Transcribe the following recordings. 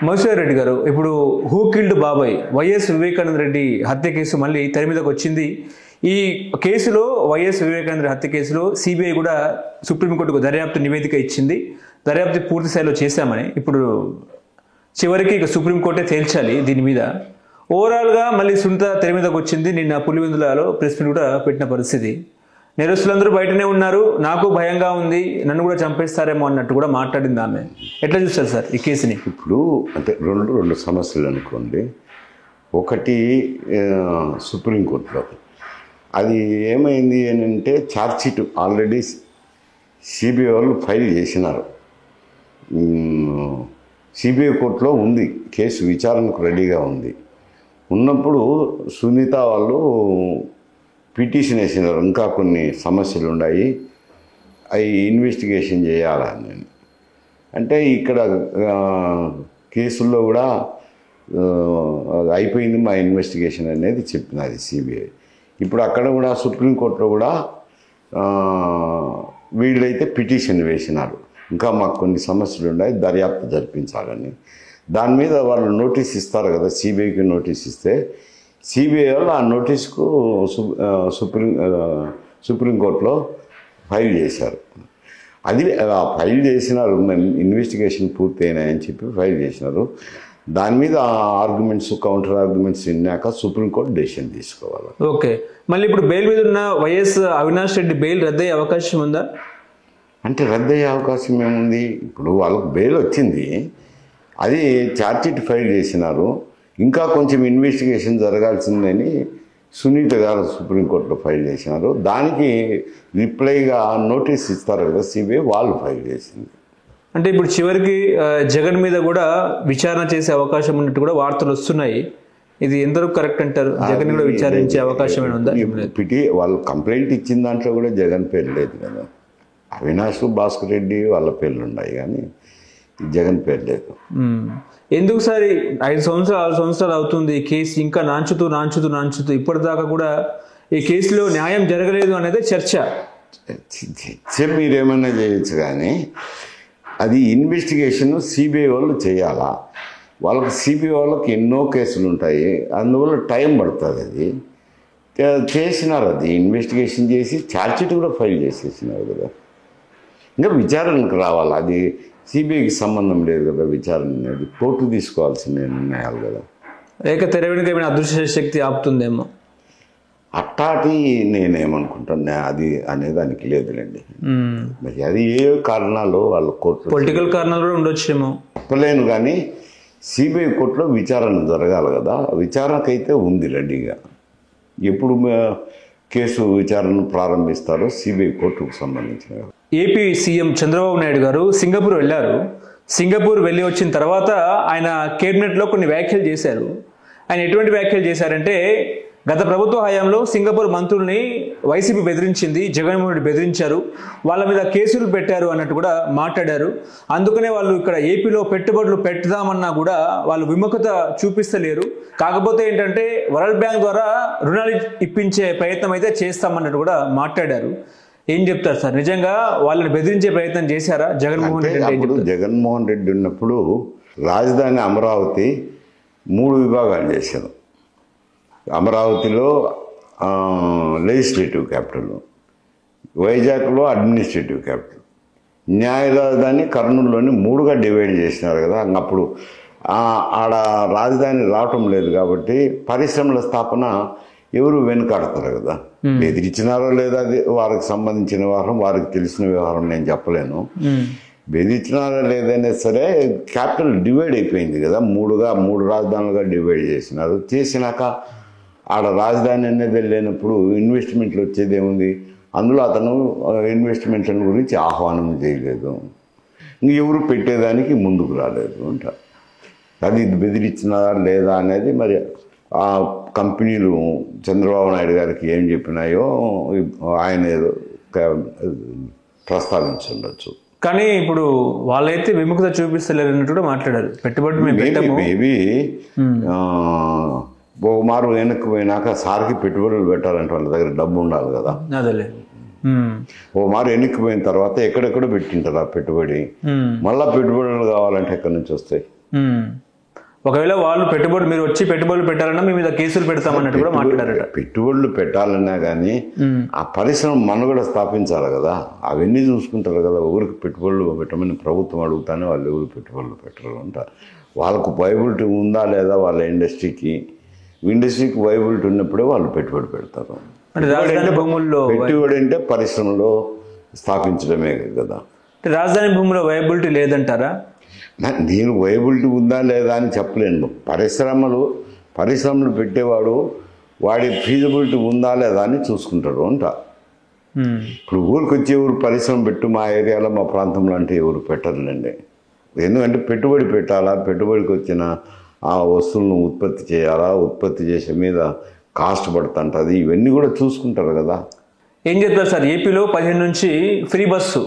మధుసూదన్ రెడ్డి గారు, ఇప్పుడు who killed బాబాయ్ వైఎస్ వివేకానంద రెడ్డి హత్య కేసు మళ్ళీ తెర మీదకి వచ్చింది. ఈ కేసులో వైఎస్ వివేకానంద హత్య కేసులో సిబిఐ కూడా సుప్రీంకోర్టుకు దర్యాప్తు నివేదిక ఇచ్చింది. దర్యాప్తు పూర్తి స్థాయిలో చేశామని. ఇప్పుడు చివరికి ఇక సుప్రీంకోర్టే తేల్చాలి దీని మీద. ఓవరాల్గా మళ్ళీ సునీత తెర మీదకి వచ్చింది. నిన్న పులివెందులలో ప్రెస్ మీట్ కూడా పెట్టిన పరిస్థితి. నేరస్తులందరూ బయటనే ఉన్నారు, నాకు భయంగా ఉంది, నన్ను కూడా చంపేస్తారేమో అన్నట్టు కూడా మాట్లాడింది ఆమె. ఎట్లా చూస్తారు సార్ ఈ కేసుని? ఇప్పుడు అంటే రెండు సమస్యలు అనుకోండి. ఒకటి సుప్రీంకోర్టులో అది ఏమైంది అని అంటే ఛార్జ్షీట్ ఆల్రెడీ సిబిఐ వాళ్ళు ఫైల్ చేసినారు. సిబిఐ కోర్టులో ఉంది, కేసు విచారణకు రెడీగా ఉంది. ఉన్నప్పుడు సునీత వాళ్ళు పిటిషన్ వేసినారు, ఇంకా కొన్ని సమస్యలు ఉన్నాయి, అవి ఇన్వెస్టిగేషన్ చేయాలని. అంటే ఇక్కడ కేసుల్లో కూడా అయిపోయింది మా ఇన్వెస్టిగేషన్ అనేది చెప్పినది సిబిఐ. ఇప్పుడు అక్కడ కూడా సుప్రీంకోర్టులో కూడా వీళ్ళైతే పిటిషన్ వేసినారు, ఇంకా మాకు కొన్ని సమస్యలు ఉన్నాయి, దర్యాప్తు జరిపించాలని. దాని మీద వాళ్ళు నోటీస్ ఇస్తారు కదా, సిబిఐకి నోటీస్ ఇస్తే సిబిఐ వాళ్ళు ఆ నోటీస్కు సుప్రీంకోర్టులో ఫైల్ చేశారు. అది ఫైల్ చేసినారు, ఇన్వెస్టిగేషన్ పూర్తయినాయని చెప్పి ఫైల్ చేసినారు. దాని మీద ఆర్గ్యుమెంట్స్, కౌంటర్ ఆర్గ్యుమెంట్స్ విన్నాక సుప్రీంకోర్టు డెసిషన్ తీసుకోవాలి. ఓకే, మళ్ళీ ఇప్పుడు బెయిల్ మీద ఉన్న వైఎస్ అవినాష్ రెడ్డి బెయిల్ రద్దయ్యే అవకాశం ఉందా? అంటే రద్దయ్యే అవకాశం ఏముంది? ఇప్పుడు వాళ్ళకు బెయిల్ వచ్చింది, అది ఛార్జ్షీట్ ఫైల్ చేసినారు, ఇంకా కొంచెం ఇన్వెస్టిగేషన్ జరగాల్సిందని సునీత గారు సుప్రీంకోర్టులో ఫైల్ చేసినారు. దానికి రిప్లైగా నోటీస్ ఇస్తారు కదా సిబిఐ, వాళ్ళు ఫైల్ చేసింది. అంటే ఇప్పుడు చివరికి జగన్ మీద కూడా విచారణ చేసే అవకాశం ఉన్నట్టు కూడా వార్తలు వస్తున్నాయి. ఇది ఎంతవరకు కరెక్ట్ అంటారు? జగన్ కూడా విచారించే అవకాశం ఏమైనా ఉందా? వాళ్ళు కంప్లైంట్ ఇచ్చిన దాంట్లో కూడా జగన్ పేరు లేదు కదా. అవినాష్, భాస్కర్ రెడ్డి వాళ్ళ పేర్లు ఉన్నాయి, కానీ జగన్ పేరు లేదు. ఎందుకు సార్ 5 సంవత్సరాలు 6 సంవత్సరాలు అవుతుంది ఈ కేసు ఇంకా నాంచుతూ ఇప్పటిదాకా కూడా ఈ కేసులో న్యాయం జరగలేదు అనేది చర్చ. మీరేమన్నా చేయొచ్చు, కానీ అది ఇన్వెస్టిగేషన్ సిబిఐ వాళ్ళు చేయాలా. వాళ్ళకి సిబిఐ వాళ్ళకి ఎన్నో కేసులు ఉంటాయి, అందువల్ల టైం పడుతుంది. అది చేసినారు, అది ఇన్వెస్టిగేషన్ చేసి ఛార్జ్షీట్ కూడా ఫైల్ చేసేసినారు కదా. ఇంకా విచారణకు రావాలి, అది సిబిఐకి సంబంధం లేదు కదా. విచారణ అనేది కోర్టు తీసుకోవాల్సిన నిర్ణయాలు కదా. లేక తెర వెనుక ఏమైనా అదృశ్య శక్తి ఆపుతుందేమో అట్టాటి నేనేమనుకుంటాను, అది అనే దానికి లేదులేండి. మరి అది ఏ కారణాలు వాళ్ళ కోర్టు, పొలిటికల్ కారణాలు కూడా ఉండొచ్చేమో చెప్పలేను, కానీ సిబిఐ కోర్టులో విచారణ జరగాలి కదా. విచారణకైతే ఉంది రెడీగా. ఎప్పుడు కేసు విచారణ ప్రారంభిస్తారో సిబిఐ కోర్టుకు సంబంధించిన. ఏపీ సీఎం చంద్రబాబు నాయుడు గారు సింగపూర్ వెళ్ళారు. సింగపూర్ వెళ్ళి వచ్చిన తర్వాత ఆయన కేబినెట్లో కొన్ని వ్యాఖ్యలు చేశారు. ఆయన ఎటువంటి వ్యాఖ్యలు చేశారంటే, గత ప్రభుత్వ హయాంలో సింగపూర్ మంత్రుల్ని వైసీపీ బెదిరించింది, జగన్మోహన్ రెడ్డి బెదిరించారు, వాళ్ళ మీద కేసులు పెట్టారు అన్నట్టు కూడా మాట్లాడారు. అందుకనే వాళ్ళు ఇక్కడ ఏపీలో పెట్టుబడులు పెట్టుదామన్నా కూడా వాళ్ళు విముఖత చూపిస్తలేరు. కాకపోతే ఏంటంటే వరల్డ్ బ్యాంక్ ద్వారా రుణాలు ఇప్పించే ప్రయత్నం అయితే చేస్తామన్నట్టు కూడా మాట్లాడారు. ఏం చెప్తారు సార్? నిజంగా వాళ్ళని బెదిరించే ప్రయత్నం చేశారా జగన్మోహన్ రెడ్డి? జగన్మోహన్ రెడ్డి ఉన్నప్పుడు రాజధాని అమరావతి 3 విభాగాలు చేశారు. అమరావతిలో లెజిస్లేటివ్ క్యాపిటల్, వైజాగ్లో అడ్మినిస్ట్రేటివ్ క్యాపిటల్, న్యాయ రాజధాని కర్నూలులోని 3గా డివైడ్ చేసినారు కదా. అప్పుడు ఆడ రాజధాని రావటం లేదు కాబట్టి పరిశ్రమల స్థాపన ఎవరు వెనుకాడతారు కదా. బెదిరించినారో లేదా అది వారికి సంబంధించిన వ్యవహారం, వారికి తెలిసిన వ్యవహారం, నేను చెప్పలేను. బెదిరించినారో లేదనే సరే క్యాపిటల్ డివైడ్ అయిపోయింది కదా. 3 రాజధానులుగా డివైడ్ చేసినారు. చేసినాక ఆడ రాజధాని అనేది లేనప్పుడు ఇన్వెస్ట్మెంట్లు వచ్చేది ఏముంది? అందులో అతను ఇన్వెస్ట్మెంట్ల గురించి ఆహ్వానం చేయలేదు, ఎవరు పెట్టేదానికి ముందుకు రాలేదు అంట. అది బెదిరించినారా లేదా అనేది మరి ఆ కంపెనీలు చంద్రబాబు నాయుడు గారికి ఏం చెప్పినాయో ఆయన ఏదో ప్రస్తావించుండొచ్చు. కానీ ఇప్పుడు వాళ్ళైతే విముఖత చూపిస్తలేరు అన్నట్టు కూడా మాట్లాడారు. పెట్టుబడి మేబీ ఓ మారు వెనక్కి పోయినాక సార్కి పెట్టుబడులు పెట్టాలంటే వాళ్ళ దగ్గర డబ్బు ఉండాలి కదా. అదేలే, ఓ మారు ఎన్నికపోయిన తర్వాత ఎక్కడెక్కడో పెట్టింటారు ఆ పెట్టుబడి. మళ్ళా పెట్టుబడులు కావాలంటే ఎక్కడి నుంచి వస్తాయి? ఒకవేళ వాళ్ళు మీరు వచ్చి పెట్టుబడులు పెట్టాలన్నా మీ మీద కేసులు పెడతామన్నట్టు కూడా మాట్లాడారట. పెట్టుబడులు పెట్టాలన్నా కానీ ఆ పరిశ్రమ మనుగడ స్థాపించాలి కదా, అవన్నీ చూసుకుంటారు కదా. ఊరికి పెట్టుబడులు పెట్టమని ప్రభుత్వం అడుగుతానే వాళ్ళు ఎవరు పెట్టుబడులు పెట్టరు అంట. వాళ్ళకు వైబిలిటీ ఉందా లేదా వాళ్ళ ఇండస్ట్రీకి వైబిలిటీ ఉన్నప్పుడే వాళ్ళు పెట్టుబడి పెడతారు. పెట్టుబడి అంటే పరిశ్రమలో స్థాపించడమే కదా. రాజధాని భూములో వైబిలిటీ లేదంటారా? నేను వైబిలిటీ ఉందా లేదా అని చెప్పలేను. పరిశ్రమలు పెట్టేవాడు వాడి ఫీజిబిలిటీ ఉందా లేదా అని చూసుకుంటాడు అంట. ఇప్పుడు ఊరికి వచ్చి ఎవరు పరిశ్రమ పెట్టు మా ఏరియాలో మా ప్రాంతంలో అంటే ఎవరు పెట్టరులేండి. ఎందుకంటే పెట్టుబడి పెట్టాలా, పెట్టుబడికి వచ్చిన ఆ వస్తువులను ఉత్పత్తి చేయాలా, ఉత్పత్తి చేసే మీద కాస్ట్ పడుతుంటుంది, ఇవన్నీ కూడా చూసుకుంటారు కదా. ఏం చెప్తారు సార్, ఏపీలో 15 నుంచి ఫ్రీ బస్సు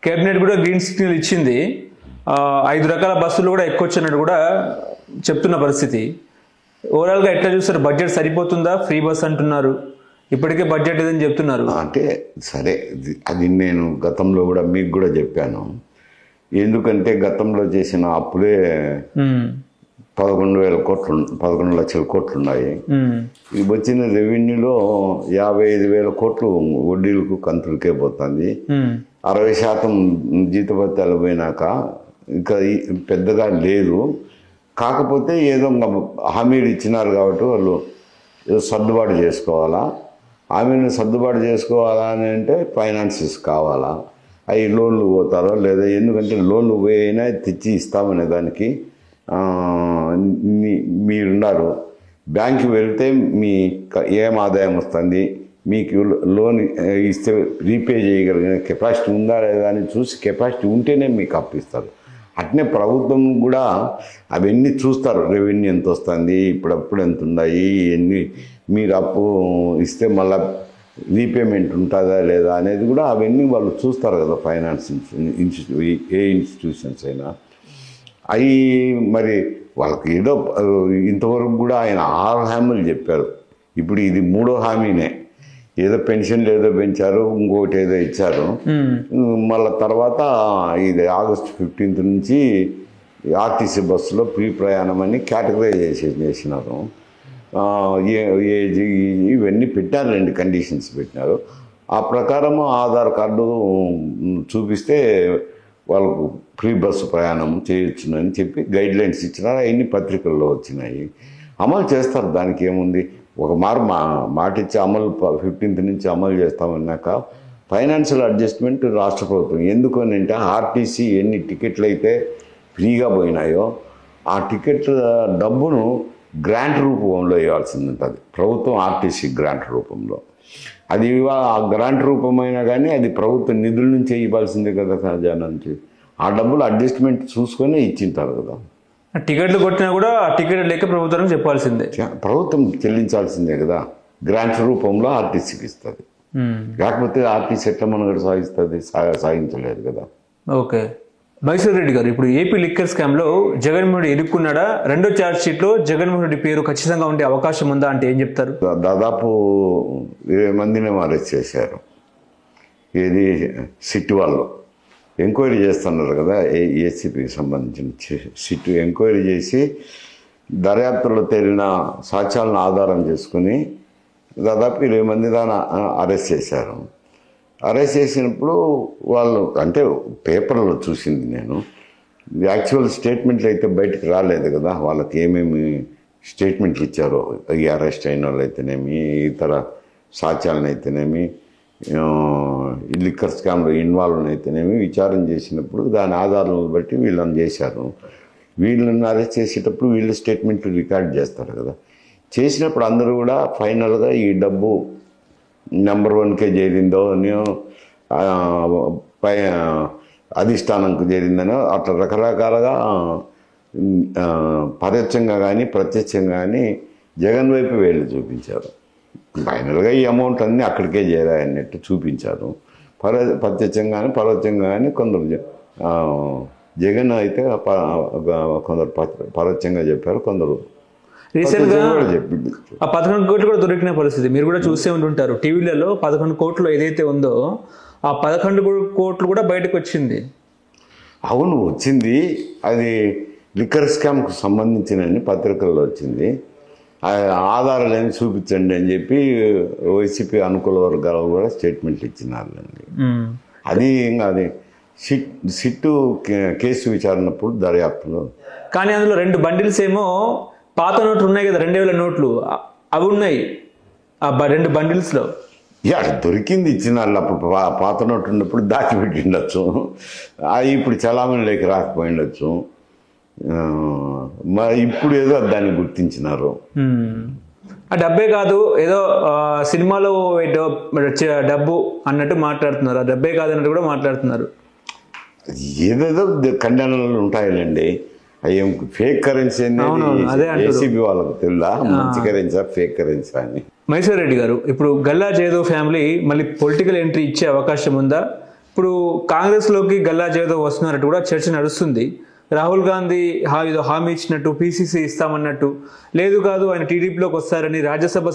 కేబినెట్ కూడా గ్రీన్ సిగ్నల్ ఇచ్చింది. 5 రకాల బస్సులు కూడా ఎక్కొచ్చినట్టు కూడా చెప్తున్న పరిస్థితి. ఓవరాల్గా ఎట్లా చూస్తారు? బడ్జెట్ సరిపోతుందా? ఫ్రీ బస్ అంటున్నారు, ఇప్పటికే బడ్జెట్ ఏదని చెప్తున్నారు. అంటే సరే, అది నేను గతంలో కూడా మీకు కూడా చెప్పాను. ఎందుకంటే గతంలో చేసిన అప్పులే 11 లక్షల కోట్లు ఉన్నాయి. ఇది వచ్చిన రెవెన్యూలో 55,000 కోట్లు వడ్డీలకు కంతులకే పోతుంది. 60% జీతభత్యాలు పోయినాక ఇంకా పెద్దగా లేదు. కాకపోతే ఏదో హామీలు ఇచ్చినారు కాబట్టి వాళ్ళు ఏదో సర్దుబాటు చేసుకోవాలా. హామీని సర్దుబాటు చేసుకోవాలా అని అంటే ఫైనాన్సెస్ కావాలా, అవి లోన్లు పోతారో లేదా, ఎందుకంటే లోన్లు పోయినా తెచ్చి ఇస్తామనే దానికి మీరున్నారు. బ్యాంకు వెళ్తే మీ ఏం ఆదాయం వస్తుంది, మీకు లోన్ ఇస్తే రీపే చేయగలిగిన కెపాసిటీ ఉందా లేదా అని చూసి, కెపాసిటీ ఉంటేనే మీకు అప్పు ఇస్తారు. అట్నే ప్రభుత్వం కూడా అవన్నీ చూస్తారు. రెవెన్యూ ఎంత వస్తుంది, ఇప్పుడప్పుడు ఎంత ఉన్నాయి, ఎన్ని మీరు అప్పు ఇస్తే మళ్ళీ రీపేమెంట్ ఉంటుందా లేదా అనేది కూడా అవన్నీ వాళ్ళు చూస్తారు కదా. ఫైనాన్స్ ఏ ఇన్స్టిట్యూషన్స్ అయినా అవి మరి వాళ్ళకి ఏదో ఇంతవరకు కూడా ఆయన 6 హామీలు చెప్పారు. ఇప్పుడు ఇది 3వ హామీనే. ఏదో పెన్షన్లు ఏదో పెంచారు, ఇంకొకటి ఏదో ఇచ్చారు. మళ్ళీ తర్వాత ఇది August 15th నుంచి ఆర్టీసీ బస్సులో ఫ్రీ ప్రయాణం అని కేటగరైజేషన్ చేసినారు. ఇవన్నీ పెట్టారు, 2 కండిషన్స్ పెట్టినారు. ఆ ప్రకారం ఆధార్ కార్డు చూపిస్తే వాళ్ళకు ఫ్రీ బస్సు ప్రయాణం చేయొచ్చునని చెప్పి గైడ్లైన్స్ ఇచ్చినారు. అవన్నీ పత్రికల్లో వచ్చినాయి. అమలు చేస్తారు, దానికి ఏముంది. ఒక మాట ఇచ్చి 15th నుంచి అమలు చేస్తామన్నాక ఫైనాన్షియల్ అడ్జస్ట్మెంట్ రాష్ట్ర ప్రభుత్వం. ఎందుకనంటే ఆర్టీసీ ఎన్ని టికెట్లు అయితే ఫ్రీగా పోయినాయో ఆ టికెట్ల డబ్బును గ్రాంట్ రూపంలో ఇవ్వాల్సింది ఉంటుంది ప్రభుత్వం. ఆర్టీసీ గ్రాంట్ రూపంలో అది ఆ గ్రాంట్ రూపమైనా కానీ అది ప్రభుత్వ నిధుల నుంచే ఇవ్వాల్సిందే కదా, ఖజానా నుంచి. ఆ డబ్బులు అడ్జస్ట్మెంట్ చూసుకొని ఇచ్చింటారు కదా. టికెట్లు కొట్టినా కూడా ఆ టికెట్ లేక ప్రభుత్వం చెప్పాల్సిందే, ప్రభుత్వం చెల్లించాల్సిందే కదా. గ్రాంట్ రూపంలో ఆర్టీసీకి ఇస్తుంది. కాకపోతే ఆర్టీసీ ఎట్లా మనగడ సాగిస్తుంది? సాగించలేదు కదా. ఓకే, మైసూర్ రెడ్డి గారు, ఇప్పుడు ఏపీ లిక్కర్ స్కామ్లో జగన్మోహన్ రెడ్డి ఇరుక్కున్నాడా? 2వ ఛార్జ్ షీట్లో జగన్మోహన్ రెడ్డి పేరు ఖచ్చితంగా ఉండే అవకాశం ఉందా అంటే ఏం చెప్తారు? దాదాపు 20 మందిని అరెస్ట్ చేశారు. ఏది సిట్ వాళ్ళు ఎంక్వైరీ చేస్తున్నారు కదా, ఏసీపీకి సంబంధించిన సిట్ ఎంక్వైరీ చేసి దర్యాప్తులో తేలిన సాక్ష్యాలను ఆధారం చేసుకుని దాదాపు 20 మంది దాన్ని అరెస్ట్ చేశారు. అరెస్ట్ చేసినప్పుడు వాళ్ళు అంటే పేపర్లో చూసింది నేను, యాక్చువల్ స్టేట్మెంట్లు అయితే బయటకు రాలేదు కదా. వాళ్ళకి ఏమేమి స్టేట్మెంట్లు ఇచ్చారో, ఈ అరెస్ట్ అయిన వాళ్ళు అయితేనేమి, ఇతర సాక్ష్యాలను అయితేనేమి, లిక్కర్ స్కామ్లో ఇన్వాల్వ్ అయితేనేమి విచారణ చేసినప్పుడు దాని ఆధారాలను బట్టి వీళ్ళని చేశారు. వీళ్ళని అరెస్ట్ చేసేటప్పుడు వీళ్ళు స్టేట్మెంట్లు రికార్డ్ చేస్తారు కదా. చేసినప్పుడు అందరూ కూడా ఫైనల్గా ఈ డబ్బు నెంబర్ 1కే చేరిందో పై అధిష్టానంకు చేరిందనో అట్లా రకరకాలుగా పరోక్షంగా కానీ ప్రత్యక్షంగా కానీ జగన్ వైపు వేళ్ళు చూపించారు. ఫైనల్గా ఈ అమౌంట్ అన్నీ అక్కడికే చేరాయన్నట్టు చూపించారు. ప్రత్యక్షంగా కానీ పరోక్షంగా కానీ కొందరు జగన్ అయితే కొందరు పరోక్షంగా చెప్పారు, కొందరు రీసెంట్ గా కూడా చెప్పింది. ఆ 11 కోట్లు కూడా దొరికిన పరిస్థితి మీరు కూడా చూసే ఉంటుంటారు. టీవీలలో 11 కోట్లు ఏదైతే ఉందో ఆ 11 కోట్లు కూడా బయటకు వచ్చింది. అవును వచ్చింది, అది లిక్కర్ స్కామ్కు సంబంధించిన పత్రికల్లో వచ్చింది. ఆధారాలు ఏమి చూపించండి అని చెప్పి వైసీపీ అనుకూల వర్గాలు కూడా స్టేట్మెంట్లు ఇచ్చినారండి. అది ఇంకా అది సిట్టు కేసు విచారణప్పుడు దర్యాప్తులో. కానీ అందులో 2 బండిల్స్ ఏమో పాత నోట్లు ఉన్నాయి కదా, 2000 నోట్లు అవి ఉన్నాయి ఆ 2 బండిల్స్లో. దొరికింది ఇచ్చిన వాళ్ళు అప్పుడు పాత నోటు ఉన్నప్పుడు దాచిపెట్టి ఉండొచ్చు, అవి ఇప్పుడు చలామణిలోకి రాకపోయిండొచ్చు. మరి ఇప్పుడు ఏదో దాన్ని గుర్తించినారు. ఆ డబ్బే కాదు ఏదో సినిమాలో డబ్బు అన్నట్టు మాట్లాడుతున్నారు, ఆ డబ్బే కాదు అన్నట్టు కూడా మాట్లాడుతున్నారు. ఏదేదో ఖండనలు ఉంటాయండి. అయ్యేం ఫేక్ కరెన్సీ అనేది ఏసీబీ వాళ్ళకు తెలుదా మంచి కరెన్సీ ఫేక్ కరెన్సీ అని. మహేశ్వర్ రెడ్డి గారు, ఇప్పుడు గల్లా జయదేవ్ ఫ్యామిలీ మళ్ళీ పొలిటికల్ ఎంట్రీ ఇచ్చే అవకాశం ఉందా? ఇప్పుడు కాంగ్రెస్లోకి గల్లా జయదేవ్ వస్తున్నట్టు కూడా చర్చ నడుస్తుంది. రాహుల్ గాంధీ హామీ ఇచ్చినట్టు పీసీసీ ఇస్తామన్నట్టు, లేదు కాదు ఆయన టీడీపీలోకి వస్తారని, రాజ్యసభ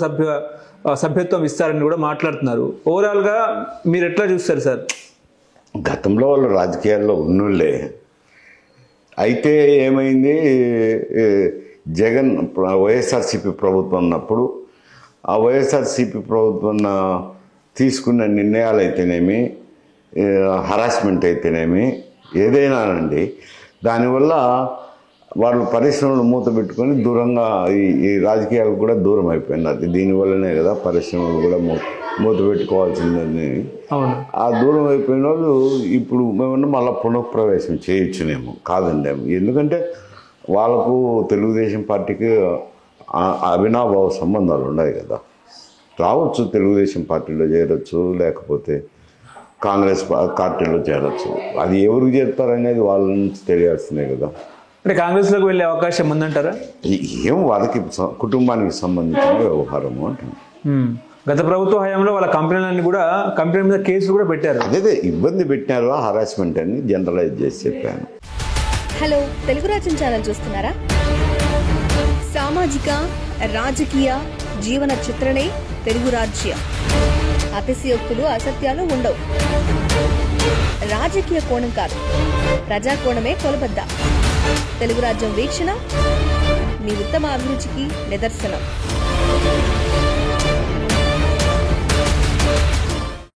సభ్యత్వం ఇస్తారని కూడా మాట్లాడుతున్నారు. ఓవరాల్గా మీరు ఎట్లా చూస్తారు సార్? గతంలో వాళ్ళు రాజకీయాల్లో ఉన్నోళ్ళే. అయితే ఏమైంది, జగన్ వైఎస్ఆర్సీపీ ప్రభుత్వం ఉన్నప్పుడు ఆ వైఎస్ఆర్సీపీ ప్రభుత్వం తీసుకున్న నిర్ణయాలు అయితేనేమి, హరాస్మెంట్ అయితేనేమి, ఏదైనానండి, దానివల్ల వాళ్ళు పరిశ్రమలు మూత పెట్టుకొని దూరంగా ఈ రాజకీయాలకు కూడా దూరం అయిపోయినారు. దీనివల్లనే కదా పరిశ్రమలు కూడా మూత పెట్టుకోవాల్సిందని. ఆ దూరం అయిపోయిన వాళ్ళు ఇప్పుడు మేమన్నా మళ్ళీ పునఃప్రవేశం చేయొచ్చునేమో, కాదండి. ఎందుకంటే వాళ్ళకు తెలుగుదేశం పార్టీకి అవినాభావ సంబంధాలు ఉన్నాయి కదా. రావచ్చు, తెలుగుదేశం పార్టీలో చేరొచ్చు, లేకపోతే కాంగ్రెస్ పార్టీలో చేరొచ్చు. అది ఎవరికి చేరుతారనేది వాళ్ళ నుంచి తెలియాల్సిందే కదా. అంటే కాంగ్రెస్లోకి వెళ్ళే అవకాశం ఉందంటారా? ఏం వాళ్ళకి కుటుంబానికి సంబంధించిన వ్యవహారము అంటుంది. గత ప్రభుత్వ హయాంలో వాళ్ళ కంపెనీ మీద కేసులు కూడా పెట్టారు. అదే ఇబ్బంది పెట్టినారు, హరాస్మెంట్ అని జనరలైజ్ చేసి చెప్పాను. హలో, తెలుగు రాజ్యం ఛానల్ చూస్తున్నారా? సామాజిక రాజకీయ జీవన చిత్రణే తెలుగు రాజ్యం. అతిశయోక్తులు అసత్యాలు ఉండవు. రాజకీయ కోణం కాదు, ప్రజా కోణమే కొలబద్ద. తెలుగు రాజ్యం వీక్షణ మీ ఉత్తమ అభిరుచికి నిదర్శనం.